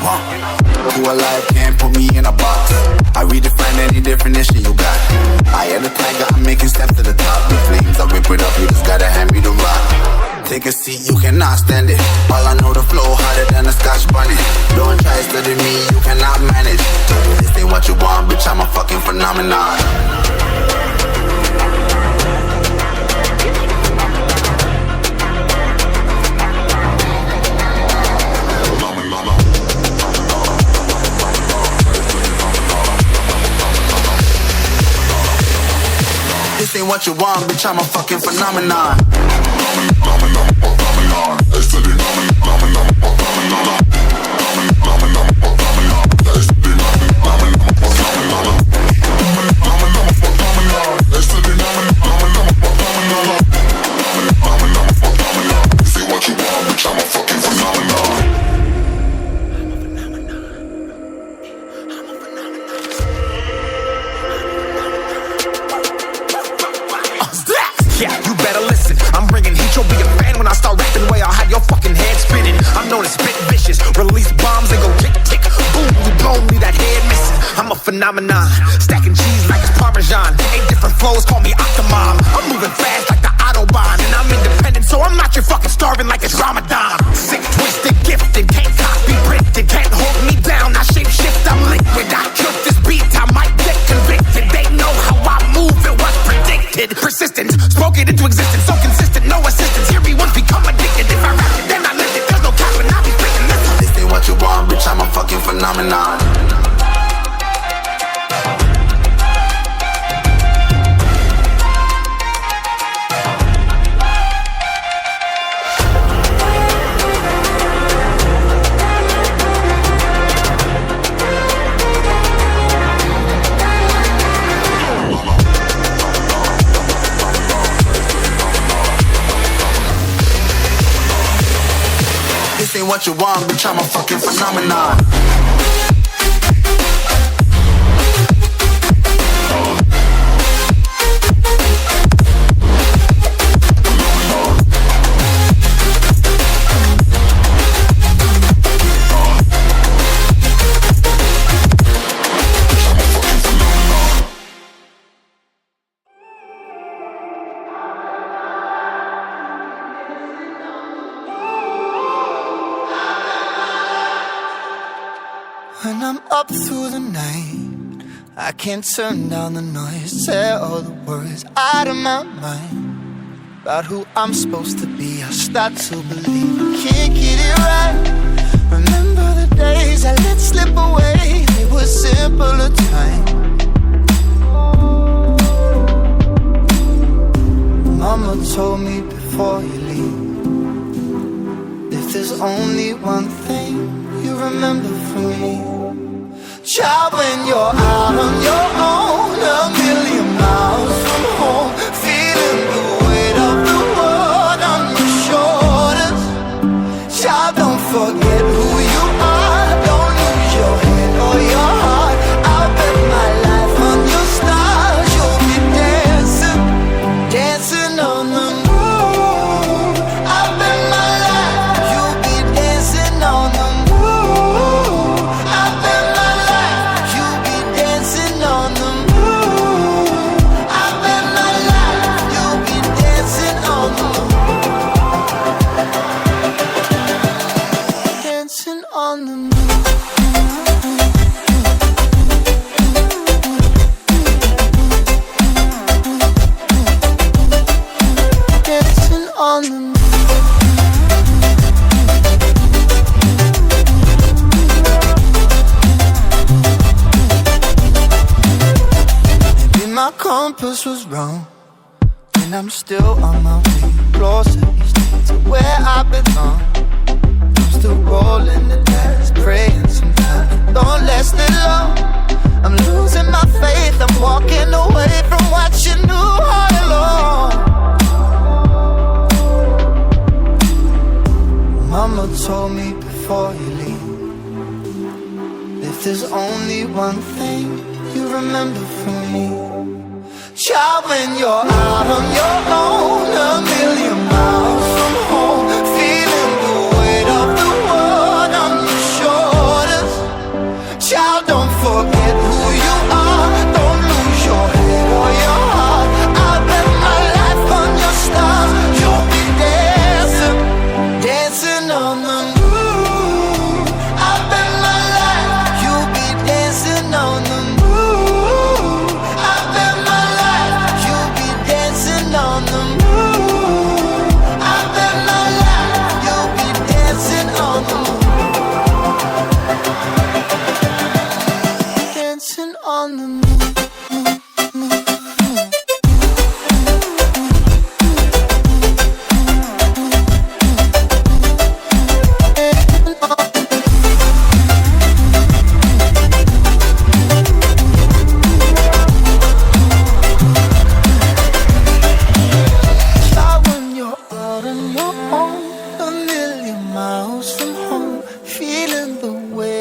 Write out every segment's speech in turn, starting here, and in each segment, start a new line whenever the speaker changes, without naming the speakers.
Who alive can't put me in a box. I redefine any definition you got. I am the tiger, I'm making steps to the top. The flames, I rip it up, you just gotta hand me the rock. Take a seat, you cannot stand it. All I know, the flow harder than a Scotch bunny. Don't try studying me, you cannot manage. This ain't what you want, bitch, I'm a fucking phenomenon. This ain't what you want, bitch, I'm a fucking phenomenon.
Phenomenon, stacking cheese like it's Parmesan. 8 different flows, call me Octomom. I'm moving fast like the Autobahn, and I'm independent, so I'm not your fucking starving like it's Ramadan. Sick, twisted, gifted, can't copy, printed, can't hold me down. I shape shift, I'm liquid. I killed this beat, I might get convicted. They know how I move, it was predicted. Persistent, spoke it into existence, so consistent, no assistance. Hear me once, become addicted. If I rap it, then I live it. There's no cap, and I be spitting this.
This ain't what you want, bitch, I'm a fucking phenomenon. This ain't what you want, bitch, I'm a fucking phenomenon.
When I'm up through the night, I can't turn down the noise. Tear all the worries out of my mind about who I'm supposed to be. I start to believe I can't get it right. Remember the days I let slip away. They were simpler times. Mama told me before you leave, if there's only one thing you remember from me, child, when you're out on your own, a million miles from home, feeling the weight of the world on your shoulders. Child, don't forget who you are. Don't lose your head or your heart. I'll bet my life on your stars. You'll be dancing, dancing on the moon. I'll bet my life you'll be dancing on the moon. My compass was wrong, and I'm still on my way closer each day to where I belong. I'm still rolling the dice, praying sometimes don't last it long. I'm losing my faith, I'm walking away from what you knew all along. Mama told me before you leave, if there's only one thing you remember from me, child, when you're out on your own, a million miles from home, feeling the weight of the world on your shoulders.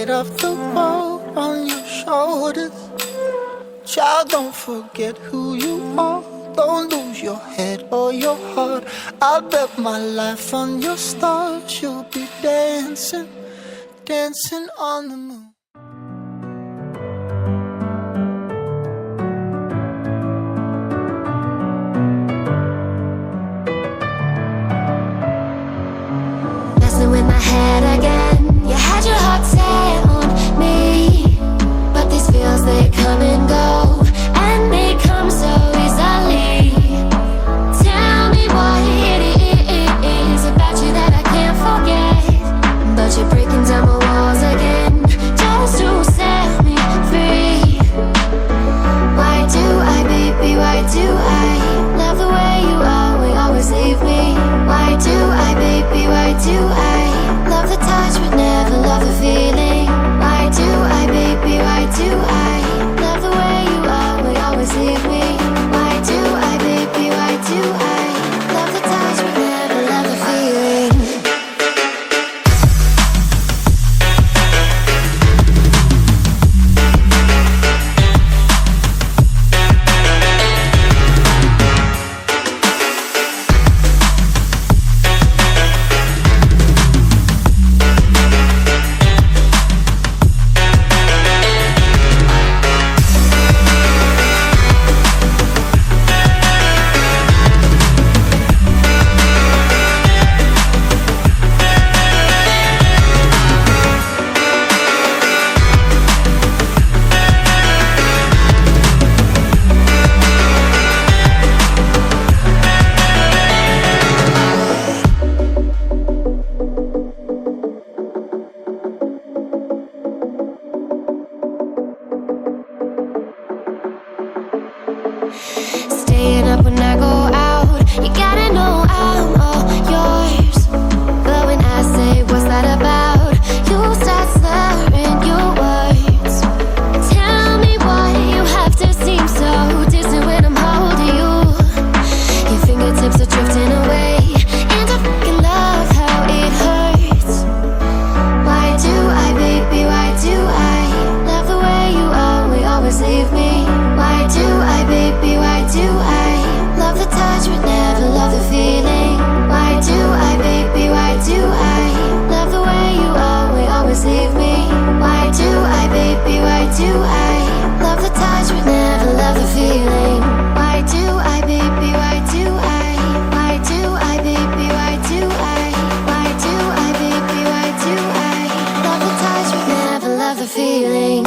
weight of the world on your shoulders. Child, don't forget who you are. Don't lose your head or your heart. I'll bet my life on your stars. You'll be dancing, dancing on the moon.
Messing with my head again. You had your heart set on me, but these feels, they come and go, and they come so easily. Tell me what it is about you that I can't forget, but you're breaking down my walls again, just to set me free. Why do I, baby, why do I love the way you always leave me? Why do I, baby, why do I love the touch but never love the feeling? Why do I, baby, why do I love the way you always leave me? Why do I, baby, why do I love the touch but never love the feeling? Staying up when I go out, you gotta know I'm all yours. But when I say what's that about, you start slurring your words. Tell me why you have to seem so distant when I'm holding you. Your fingertips are drifting away, and I fucking love how it hurts. Why do I, baby, why do I love the way you always leave me? Why do I, baby, why do I love the touch but never love the feeling? Why do I, baby, why do I love the way you always leave me? Why do I, baby, why do I love the touch but never love the feeling? Why do I, baby, why do I? Why do I, baby, why do I? Why do I, baby, why do I love the touch but never love the feeling?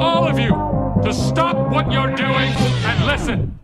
All of you to stop what you're doing and listen.